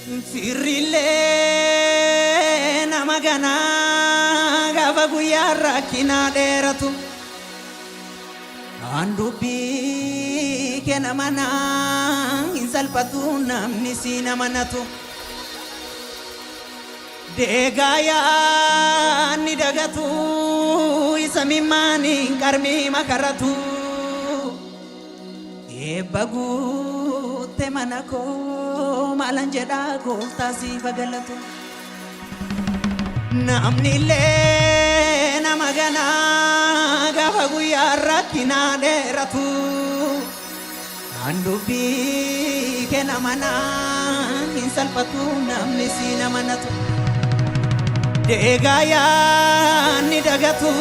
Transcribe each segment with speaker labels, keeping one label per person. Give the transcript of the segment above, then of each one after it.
Speaker 1: Firrille namagana gaafa guyyaa rakkinaa dheeratu handubbii kenna manaa hin salphatu namni si namanatu deegaayaa ni dagatu isa mimmaani qarmii makaratu eebba guutte mana koo maalan jedhaa gooftaa siifa galatu namni illee nama ganaa gaafa guyyaa rakkinaa dheeratu handubbii kenna manaa hin salphatu namni si namanatu deegaayaa ni dagatu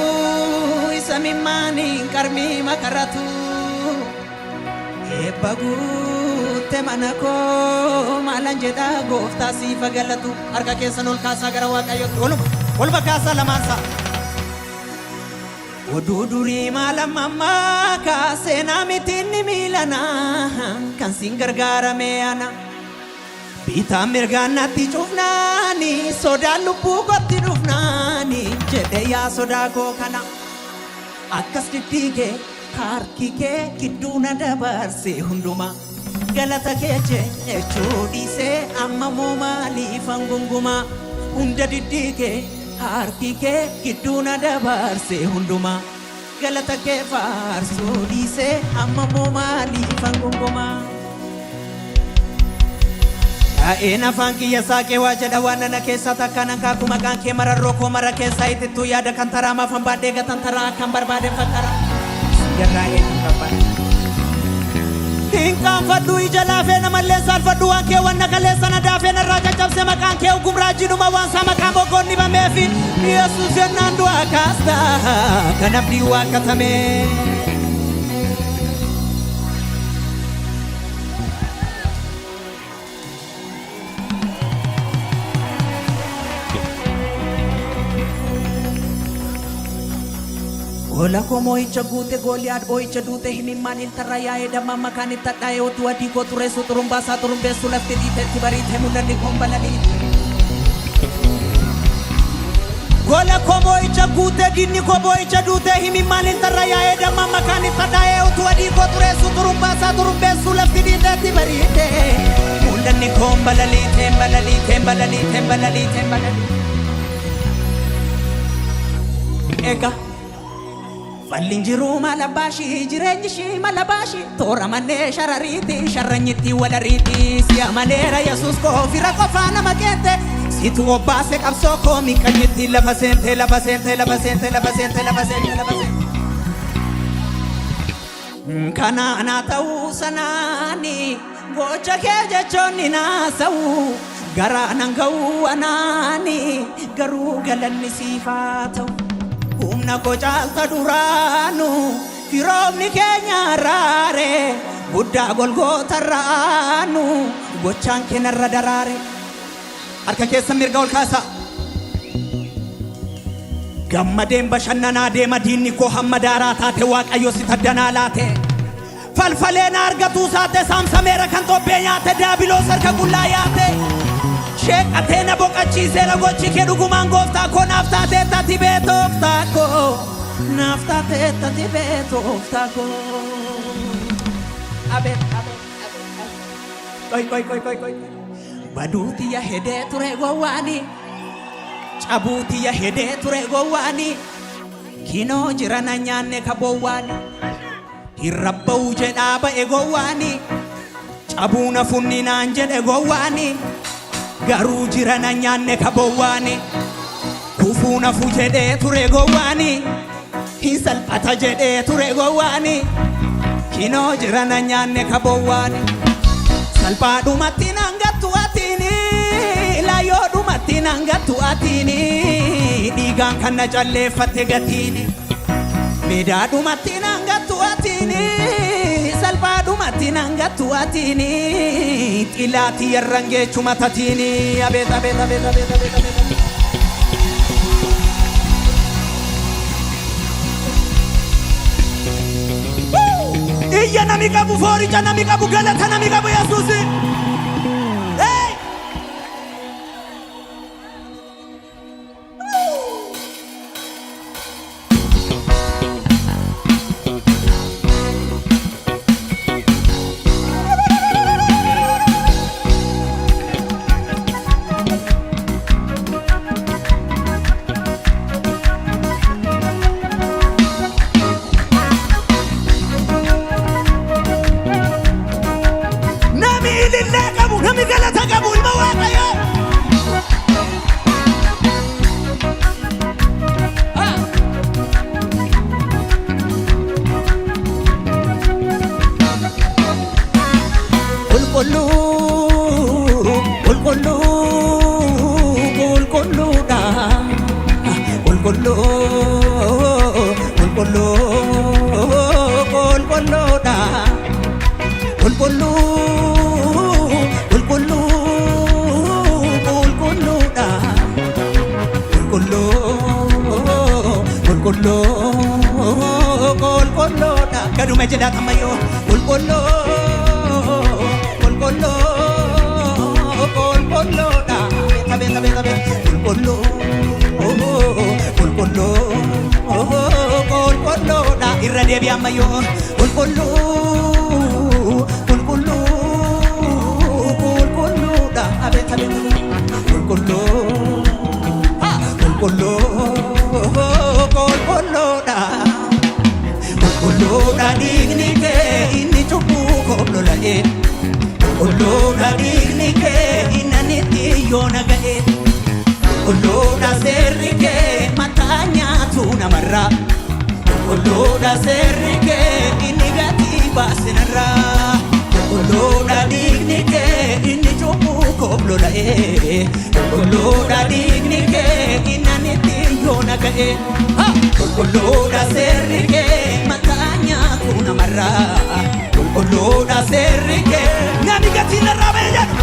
Speaker 1: isa mimmaani qarmii makaratu eebba guutte mana koo maalan jedhaa gooftaa siifa galatu harka keessan ol kaasaa gara waaqayyootti ol kaasaa lamaansaa oduu durii maalamammaa kaasee namitinni miilanaa kan siin gargaarame ana bitaan mirgaan natti cufnaani sodaan lubbuu kotti dhufnaani jedhe yaa sodaa koo kana akkas diddiigee harki kee gidduu na dabarse hundumaa galata kee jechuu dhiisee amma moo maaliifan gungumaa hunda diddiigee harki kee gidduu na dabarse hundumaa galata kee faarsuu dhiisee amma moo maaliifan gungumaa Yaa'een afaan kiyya saaqee waa jedha waan nana keessaa takkaan hanqaaku maqaan kee mararroo koo mara keessaa itittuu yaada kan taraa maafan baadhee gatan taraa akkan barbaade fakkara Yarraa eenyu barbaade Hinkaan fadhu ija laafee namallee saalfadhu waan kee wanna kaleessa na daafee narraa caccabse maqaan kee gumraajidhuma waan saa maqaan boggoonni bameefi Yesuus yennaan du'aa kaastaa kan abdii waaqatamee Ola komo icha gute Goliath boicha dute himimman iltaraya edama makan itadai otu adi ko turesu turumba sa turumbe sulafte dite tibarite munani kombalali Gola komo icha gute ginni ko boicha dute himimman iltaraya edama makan itadai otu adi ko turesu turumba sa turumbe sulafte dite tibarite munani kombalali tembalali tembalali tembalali tembalali Ega Fallinjiru malabashi jireenyishi malabashi toora manee sharariiti sharranyitti walariiti siya maneera Yesuus koo fira qofaa nama keette situ obbaase qabsoo koo miqanyitti lafa seente lafa seente lafa seente lafa seente lafa seente lafa seente Kanaana ta'uu sanaani gocha kee jechoonni naasa'u garaa nan ga'uu anaani garuu galanni siifaa ta'u Humna ko caalta duraanu firoomni keenya raare guddaa golgoota raanu gochaan keenarra daraare harka keessa mirga ol kaasa gammadeen bashannanaa deema diinni koo hamma daaraa taate waaqayyo si taddanaa laate falfaleen argatuu saate saamsameera kan xobbee nyaate daabiloos harka qullaa yaate Sheekatena boqachiisee gochi kee dhugumaan gooftaa koo naaf taatee tati beetooftaa koo naaf taatee tati beetooftaa koo Abet Koi Baduuti ya hedee ture gowwaani Cabuuti ya hedee ture gowwaani Kinoo jirana nyaanne ka bowwaani Hirrabba'uu jedhaa ba'e gowwaani Cabuuna funninaan jedhe gowwaani Garuu jirana nyaanne ka bowwaani Kufuuna fu jedhee ture gowwaani Hin salphata jedhee ture gowwaani Kinoo jirana nyaanne ka bowwaani Salphaadhumatti nangattu atiini Laayyoodhumatti nangattu atiini Dhiigaan kan na calleeffatte gatiini Meedaadhumatti nangattu atiini Salphaadhumatti nangattu atiini Xilaati yarrangeechuma tatiini Abeet abeet abeet abeet abeet abeet Iyya nami qabu fooricha nami qabu galata nami qabu Yesuusi qulqulluudha qulqulluudha qulqulluudha kaduma jedha tamayo qulqulluudha tabe qulqulluudha irra deebi'a ammayo qulqulluudha abe qulqulluudha digni kee inni cubbuu koblola'e qulqulluudha digni kee innanitti yoona ga'e qulqulluudha seerri kee mataa nyaatu namarraa qulqulluudha seerri kee inni gatii baase narraa qulqulluudha digni kee inni cubbuu koblola'e qulqulluudha digni kee innanitti yoona ga'e qulqulluudha seerri kee mataa nyaatu namarraa qulqulluudha seerri kee nami gatii narraa ba'e jedhu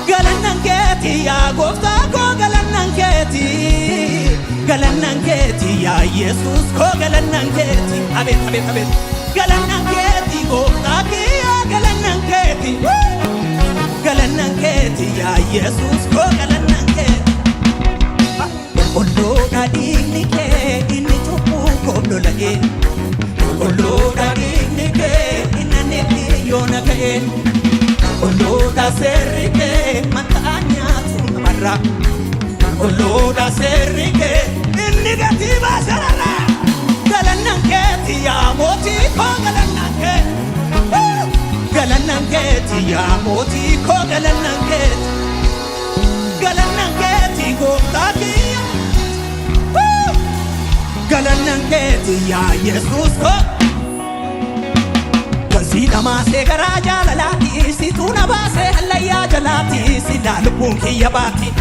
Speaker 1: galannan keeti yaa gooftaa koo galannan keeti yaa Yesuus koo galannan keeti abeet galannan keeti gooftaa kiyyaa galannan keeti yaa Yesuus koo galannan keeti qulqulluudha digni kee inni cubbuu koblola'e qulqulluudha digni kee innanitti yoona ga'e qulqulluudha seerri kee mataa nyaatu namarraa qulqulluudha seerri kee inni gatii baase narraa galannan keeti yaa mootii koo galannan keeti yaa mootii koo galannan keeti gooftaa kiyya galannan keeti yaa Yesuus koo Kasida maasee garaa jaalalaati situu na baasee hallayyaa jalaati silaa lubbuun kiyya baati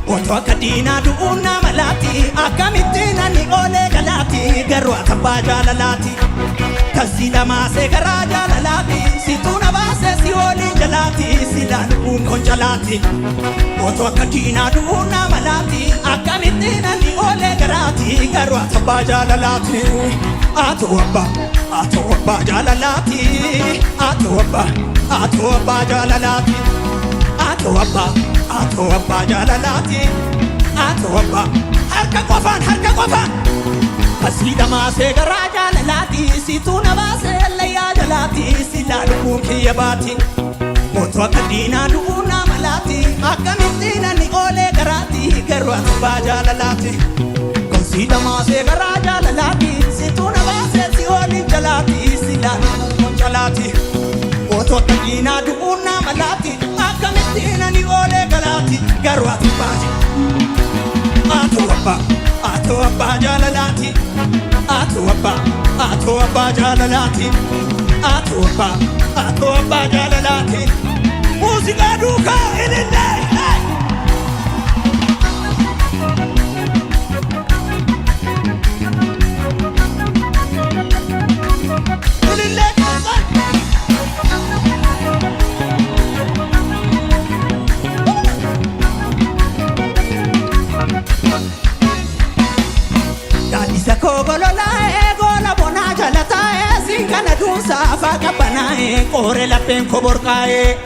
Speaker 1: otoo akka diinaa du'uun na malaati akkamittiin ani oolee galaati garuu atabbaa jaalalaati Kasida maasee garaa jaalalaati situu na baasee si oolii jalaati silaa lubbuun kon jalaati otoo akka diinaa du'uun na malaati akkamittiin ani oolee galaati garuu atabbaa jaalalaati Atu abba jaalalaati atu abba jaalalaati atu abba jaalalaati atu abba harka qofaan Kasida maasee garaa jaalalaati situu na baasee hallayyaa jalaati silaa lubbuun kiyya baati otoo akka diinaa du'uun na malaati akkamittiin ani oolee garaati garuu atabbaa jaalalaati Kasida maasee garaa jaalalaati situu na baasee si oolii jalaati silaa lubbuun jalaati otoo akka diinaa du'uun na malaati akkamittiin ani oolee galaati garuu atabbaa atu abba jaalalaati atu abba jaalalaati atu abba jaalalaati muuziqaa duukaa ilillee Safa kabanae kore lapen koborkae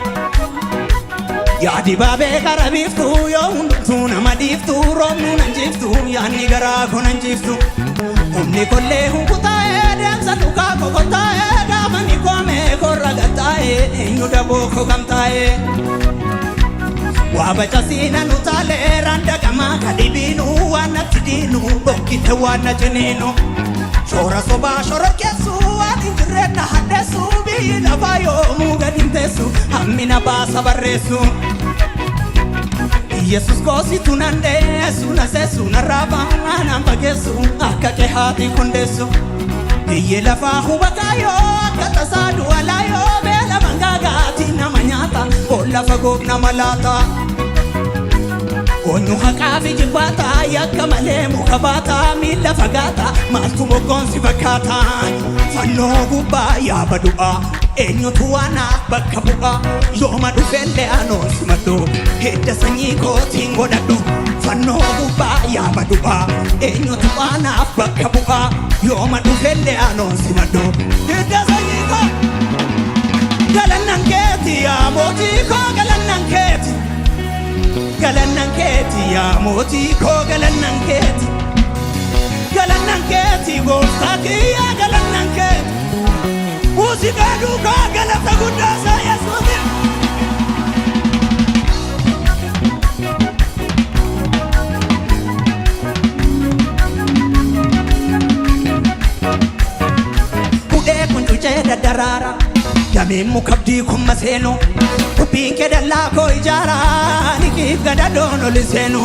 Speaker 1: Ya dibabe karabiftu yo hundu namadiftu romnu nanjiftu yani gara konanjiftu Umni kolle hunkutae demsa duka kokotae Gamani kome korragatae Inyu dabo kogamtae Wabacha sina nutale randa kama kadibinu wana tidinu Bokite wana jeninu Shora soba shora kesu Adinjirena hadesu Bida bayo muga dintesu Amina basa barresu Yesus kosi tunandesu Nasesu naraba Anampagesu Akake hati kundesu Iye lafa hubakayo Akatasadu alayo Bela mangagati namanya nyaata Bolla fagoof nama laata Onyu haqaafi jilbaata yakka malee muka baata miila fagaata maaltu moggoonsi fakkaata Fannoo gubbaa yaaba du'aa eenyutu waanaaf bakka bu'aa yooma dhufellee anoon simadhu hidda sanyii kootiin godhadhu Fannoo gubbaa yaaba du'aa eenyutu waanaaf bakka bu'aa yooma dhufellee anoon simadhu hidda sanyii koo Galannan keeti yaa mootii koo galannan keeti Galannan keeti yaa mootii koo galannan keeti Galannan keeti gooftaa kiyyaa galannan keeti Muuziqaa duukaa galata guddaa isaa Yesuusi Hudhee kun cucee daddaraara Dameen mukabdii kun maseenu Kubbiin kee dallaa koo ijaara Nikiif gadadoon oli seenu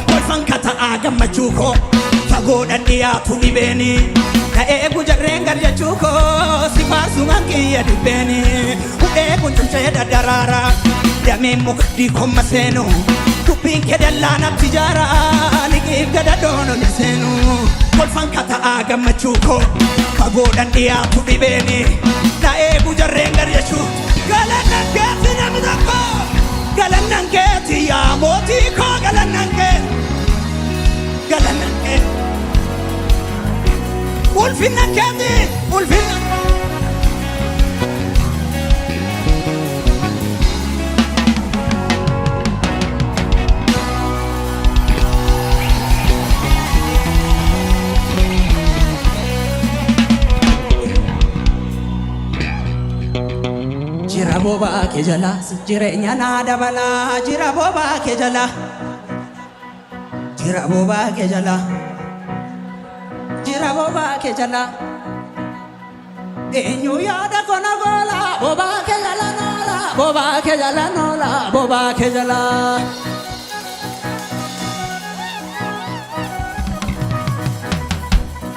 Speaker 1: Kolfan kata'aa gammachuu koo Fagoodhan dhiyaatu dhibeeni Na eegu jarreen garjachuu koo Si faarsumaan kiyya dhibbeeni Hudhee kun cuncee daddaraara Dameen mukabdii kun maseenu Kubbiin kee dallaa natti ijaara Nikiif gadadoon oli seenu Kolfan kata'aa gammachuu koo Fagoodhan dhiyaatu dhibeeni Na eegu jarreen garjachuu Galannan keeti namni tokko Galannan keeti yaa mootii koo galannan keeti Galannan keeti Ulfinnan keeti ulfinnan Jira boba ke jala jireenya naa dabala Jira boba ke jala Jira boba ke jala Jira boba ke jala Eenyu yaada kona gola Boba ke jala nola Boba ke jala nola Boba ke jala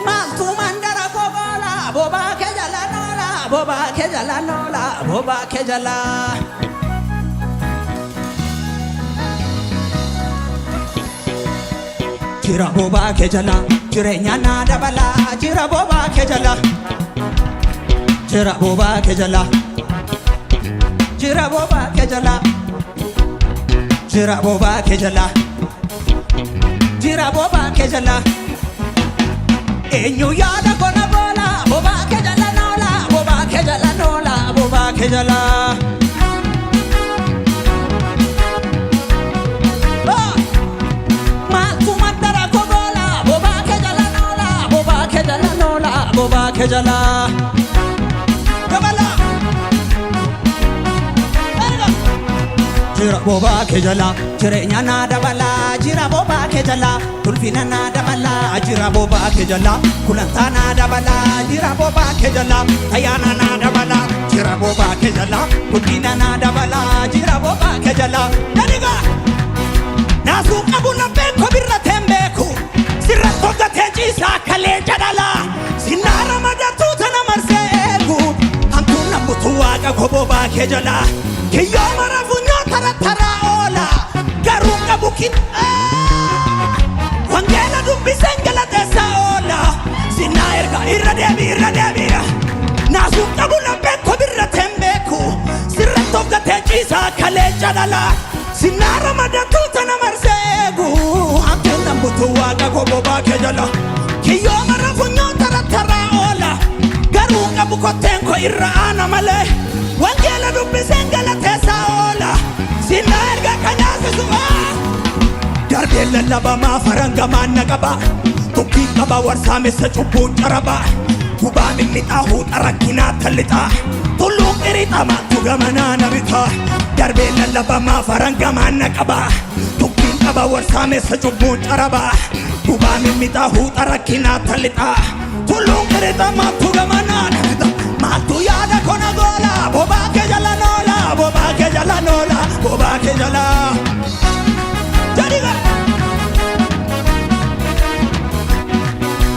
Speaker 1: Maaltu mandara kogola Boba ke jala nola Boba ke jala nola Boba ke jala Jira boba ke jala jireenya naa dabala Jira boba ke jala Jira boba ke jala Jira boba ke jala Jira boba ke jala Jira boba ke jala Eenyu yaada kona gola Boba ke jala nola Boba ke jala nola Boba ke jala Maaltu mandara kogola Boba ke jala nola Boba ke jala nola Boba ke jala Kabala Jira boba ke jala jireenya naa dabala Jira boba ke jala ulfina naa dabala Jira boba ke jala kulantaa naa dabala Jira boba ke jala ayyaana naa dabala Jira boba ke jala guddina naa dabala Jira boba ke jala Dadiga Naasuu qabu lapheen koo birrateen beeku Sirratti hoggatee ciisaa kalee jadala Sinnaara madattuu tana marsee eegu Hantuun nambutu waaqa koo boba ke jala Kiyyoo mara funyoo tarattaraa oola Garuu qabu Wangeela dubbiseen galateessaa oola Sinnaa erga irra deebi Naasuu qabu lapheen koo birrateen beeku Sirratti hoggatee ciisaa kalee jadala Sinnaara madattuu tana marsee eegu Hantuun nambutu waaqa koo boba ke jala Kiyyoo mara funyoo tarattaraa oola Garuu qabu kotteen koo irra aana malee Wangeela dubbiseen galateessaa oola Sinnaa erga kanyaasisu Darbeen lallabamaa farangamaan na qaba Tukkiin qaba warsaamessa cubbuun caraba Gubaa mimmiixaa huuxa rakkinaa tallixaa Tulluun qirixa maattu gamanaa na bitaa Darbeen lallabamaa farangamaan na qaba Tukkiin qaba warsaamessa cubbuun caraba Gubaa mimmiixaa huuxa rakkinaa tallixaa Tulluun qirixa maattu gamanaa na bitaa Maaltu yaada kona gola Boba ke jala nola Boba ke jala nola Boba ke jala Jadiga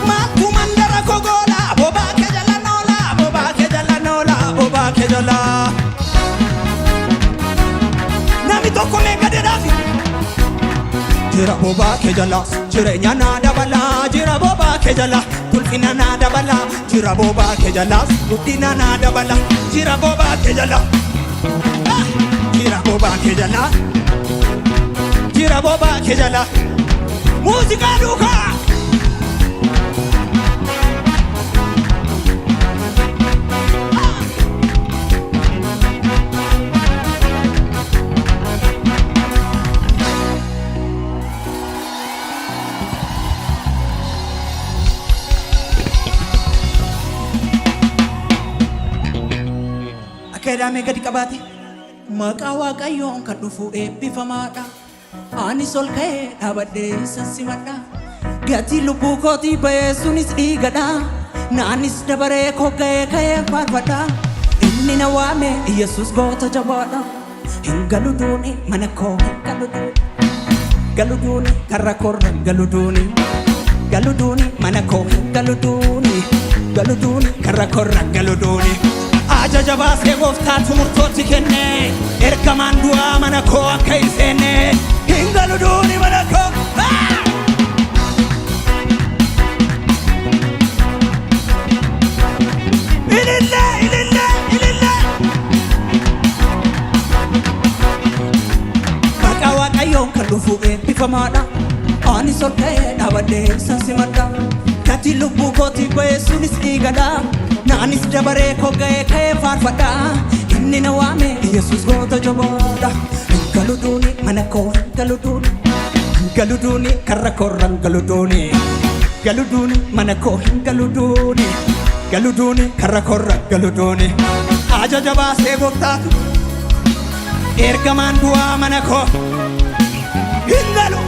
Speaker 1: Maaltu mandara kogola Boba ke jala nola Boba ke jala nola Boba ke jala jira boba ke jala jirenya na dabala jira boba ke jala tulfina na dabala jira boba ke jala guddina na dabala jira boba ke jala jira boba ke jala jira boba ke jala musica duka Kedame gadi qabate maqaa waaqayyoon kan dhufu eebbifamaadha ani sol ka'ee dhaabadhee sasimadha gatii lubbuu kootii ba'ee sunis dhiigadha naanis dabaree koo ga'ee ka'ee faarfadha inni na waame Yesuus goota jabaadha hin galu duuni mana koo hin galu duuni karra korra galu duuni mana koo hin galu duuni karra korra galu duuni ajaja baasee gooftaatu murtootti kenne ergamaan du'aa mana koo akka hin seenne hin galu duuni mana koo ilille maqaa waaqayyoon kan dhufu eebbifamaadha ani sol ka'ee dhaabadhee sasimadha gatii lubbuu kootii ba'ee sunis dhiigadha naanis dabaree koo ga'ee ka'ee faarfadha inni na waame Yesuus goota jabaadha hin galu duuni mana koo hin galu duuni karra korra hin galu duuni mana koo hin galu duuni karra korra galu duuni ajaja baasee gooftaatu ergamaan du'aa mana koo hin galu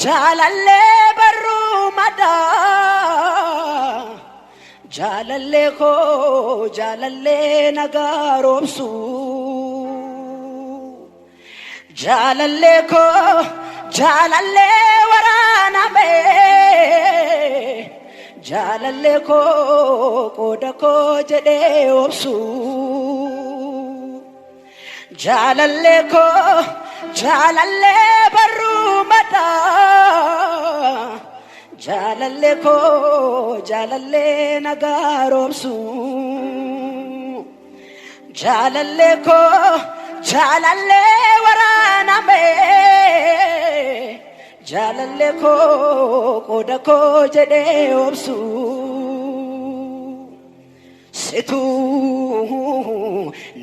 Speaker 1: Jalalle barru mada jalalle nagaromsu jalalle warana be jalalle koda ko jede opsu jalalle barru mada jalalle nagaromsu jalalle warana me jalalle koda ko jede opsu situ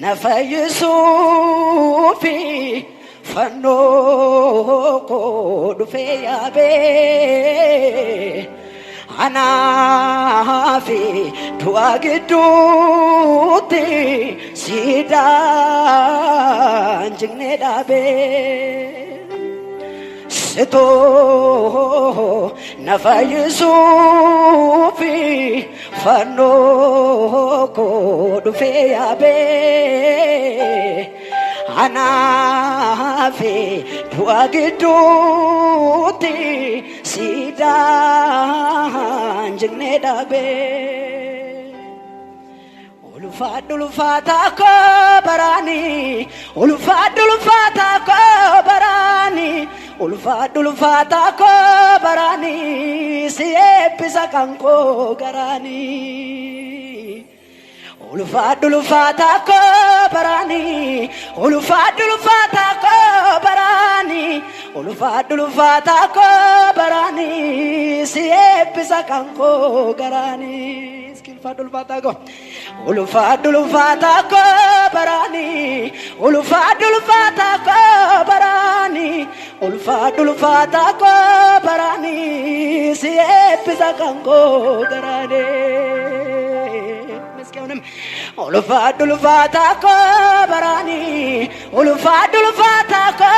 Speaker 1: nafayisu fi fanno ko dufe yabe anafi tuagiduti sidan jingne dabe seto nafayisu fi fanno ko dufe yabe anafi tuagiduti sidan jingne dabe ulfata ko barani ulfata ko barani si episa kanko garani ulfata ko barani ulfata ko barani si episa kanko garani ulfata ko
Speaker 2: barani ulfata ko barani ulfata ko barani si ebbisa kanko garane meskeonem ulfata ko barani ulfata ko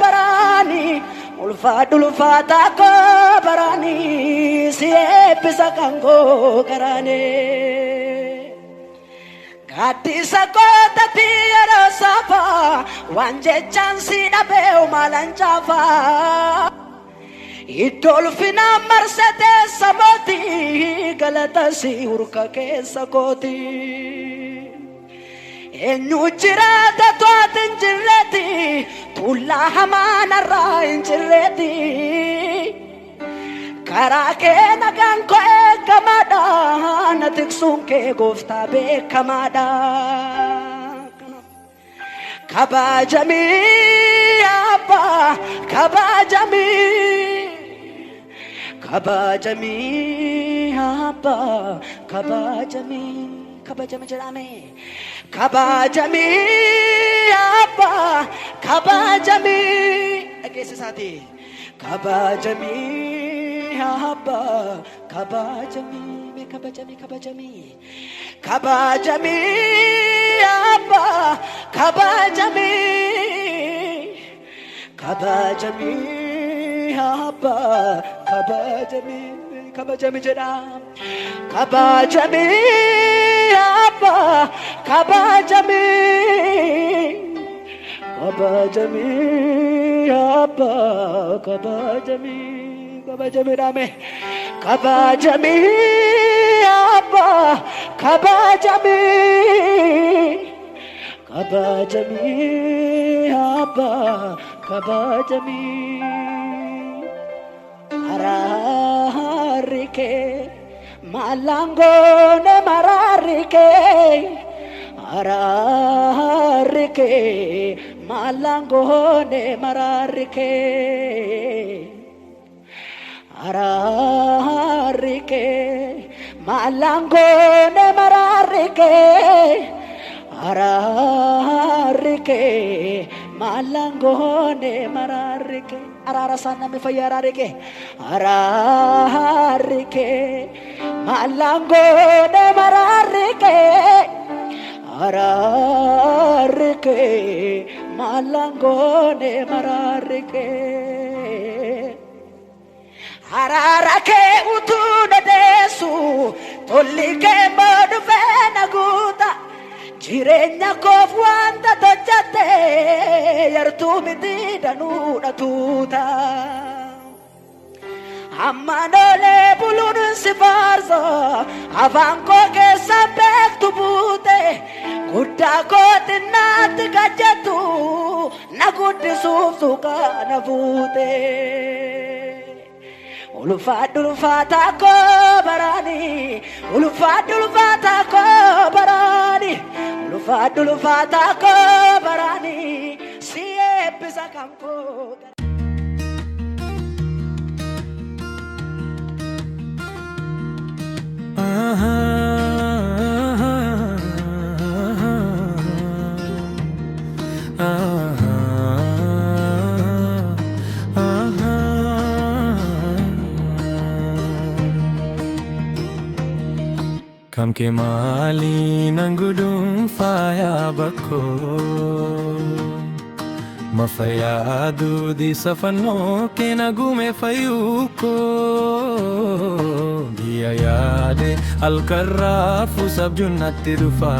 Speaker 2: barani ulfata ko barani si ebbisa kanko garane Gadisa kota tiyara sapa wanje chansi na beu malanchava idolfina marsete samoti galata si urka ke sakoti enyu chirata to tinjireti tulla hamana ra injireti Karake nagan ko ekamada natiksun ke gofta be kamada kabajami apa kabajami apa kabajami jalame kabajami apa kabajami age se sathi kabajami Haba kabajami haba kabajami haba kabajami jadam kabajami haba kabajami haba kabajami rame kabajami apa kabajami apa kabajami hararike malangone mararike hararike malangone mararike Ararike malangone mararike Ararike malangone mararike ararasana me fayararike Ararike malangone mararike Ararike malangone mararike Hararake utuna desu tolike modvena guta jirenya kof wanta tojate yartumiti danuna tuta ammanole bulun sifarzo avanko ke sabek tubute gudda ko tinat gajatu naguddi sufsuka navute ulfata ko barani ulfata ko barani ulfata ko barani si ebbisa kanko
Speaker 3: Kam ke mali nangudum faya bako mafayadu di safano ke nagume fayuko dia yade al karrafu sab junnati dufa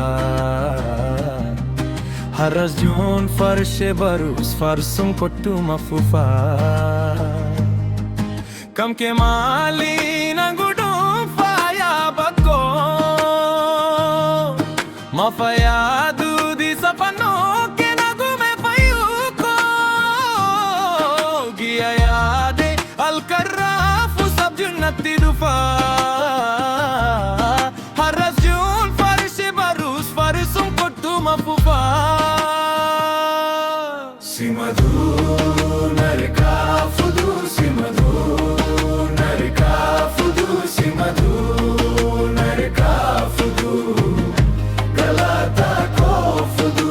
Speaker 3: haras jun farshe barus farsum kottu mafufa kam ke mali nangudum faya bako mafayadu di sapano ke nagume fayuko giya yade al karrafu sab junnati dufa haras jun farshe barus farsum kottu mafufa simadu narika fudu simadu narika fudu simadu narika fudu galata ko fudu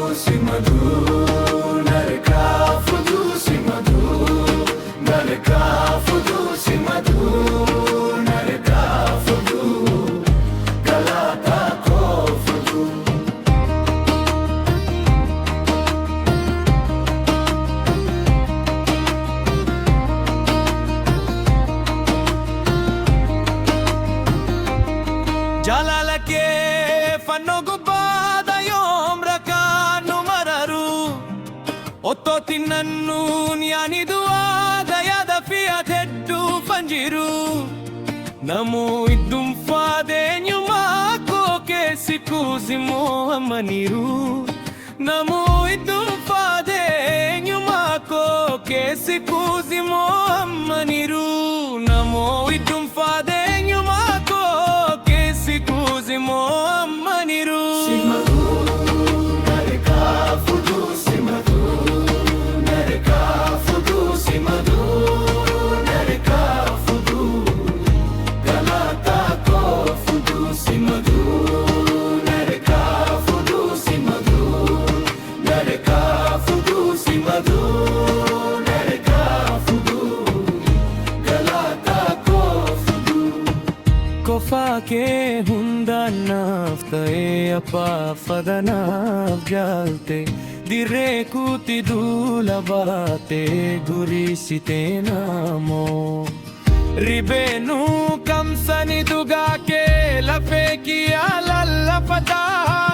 Speaker 3: Ottoti nannuun yaani du'aa yaada fi atedduu fanjiru namoo idduun faadeenyumaa koo keessi kuusimoo ammaniiru namoo idduun faadeenyumaa koo keessi kuusimoo ammaniiru namoo idduun faadeenyumaa koo keessi kuusimoo ammaniiru. Kofaa kee hundaan naaf ta'ee abbaa fadanaaf jaalte dirree kuutti duula baatee gurisitee naamoo ribeenuu kamsani dhugaa kee lafee kiyyaa lallafataa